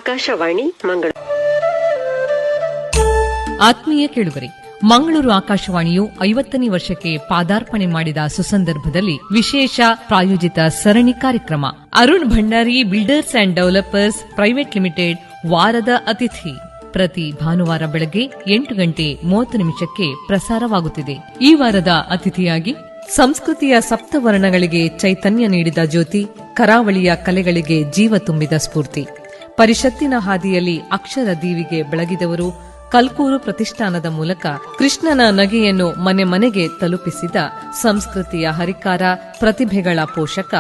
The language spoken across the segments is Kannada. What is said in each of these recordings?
ಆಕಾಶವಾಣಿ ಮಂಗಳೂರು. ಆತ್ಮೀಯ ಕೇಳುಗರೆ, ಮಂಗಳೂರು ಆಕಾಶವಾಣಿಯು 50ನೇ ವರ್ಷಕ್ಕೆ ಪಾದಾರ್ಪಣೆ ಮಾಡಿದ ಸುಸಂದರ್ಭದಲ್ಲಿ ವಿಶೇಷ ಪ್ರಾಯೋಜಿತ ಸರಣಿ ಕಾರ್ಯಕ್ರಮ Arun Bhandari builders and developers private limited ವಾರದ ಅತಿಥಿ ಪ್ರತಿ ಭಾನುವಾರ ಬೆಳಗ್ಗೆ 8:30 ಪ್ರಸಾರವಾಗುತ್ತಿದೆ. ಈ ವಾರದ ಅತಿಥಿಯಾಗಿ ಸಂಸ್ಕೃತಿಯ ಸಪ್ತವರ್ಣಗಳಿಗೆ ಚೈತನ್ಯ ನೀಡಿದ ಜ್ಯೋತಿ, ಕರಾವಳಿಯ ಕಲೆಗಳಿಗೆ ಜೀವ ತುಂಬಿದ ಸ್ಫೂರ್ತಿ, ಪರಿಷತ್ತಿನ ಹಾದಿಯಲ್ಲಿ ಅಕ್ಷರ ದೀವಿಗೆ ಬೆಳಗಿದವರು, ಕಲ್ಕೂರು ಪ್ರತಿಷ್ಠಾನದ ಮೂಲಕ ಕೃಷ್ಣನ ನಗೆಯನ್ನು ಮನೆ ಮನೆಗೆ ತಲುಪಿಸಿದ ಸಂಸ್ಕೃತಿಯ ಹರಿಕಾರ, ಪ್ರತಿಭೆಗಳ ಪೋಷಕ,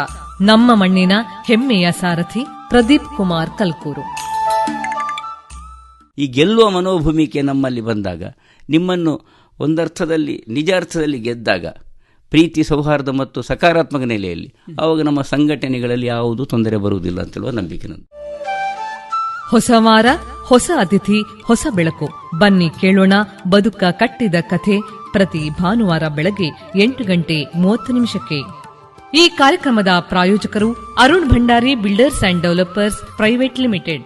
ನಮ್ಮ ಮಣ್ಣಿನ ಹೆಮ್ಮೆಯ ಸಾರಥಿ ಪ್ರದೀಪ್ ಕುಮಾರ್ ಕಲ್ಕೂರು. ಈ ಗೆಲ್ಲುವ ಮನೋಭೂಮಿಕೆ ನಮ್ಮಲ್ಲಿ ಬಂದಾಗ, ನಿಮ್ಮನ್ನು ಒಂದರ್ಥದಲ್ಲಿ ನಿಜ ಅರ್ಥದಲ್ಲಿ ಗೆದ್ದಾಗ, ಪ್ರೀತಿ, ಸೌಹಾರ್ದ ಮತ್ತು ಸಕಾರಾತ್ಮಕ ನೆಲೆಯಲ್ಲಿ, ಆವಾಗ ನಮ್ಮ ಸಂಘಟನೆಗಳಲ್ಲಿ ಯಾವುದೂ ತೊಂದರೆ ಬರುವುದಿಲ್ಲ ಅಂತೇಳುವ ನಂಬಿಕೆ ನಂದು. ಹೊಸ ವಾರ, ಹೊಸ ಅತಿಥಿ, ಹೊಸ ಬೆಳಕು. ಬನ್ನಿ ಕೇಳೋಣ ಬದುಕ ಕಟ್ಟಿದ ಕಥೆ. ಪ್ರತಿ ಭಾನುವಾರ ಬೆಳಗ್ಗೆ 8:30 ಈ ಕಾರ್ಯಕ್ರಮದ ಪ್ರಾಯೋಜಕರು Arun Bhandari builders and developers private limited.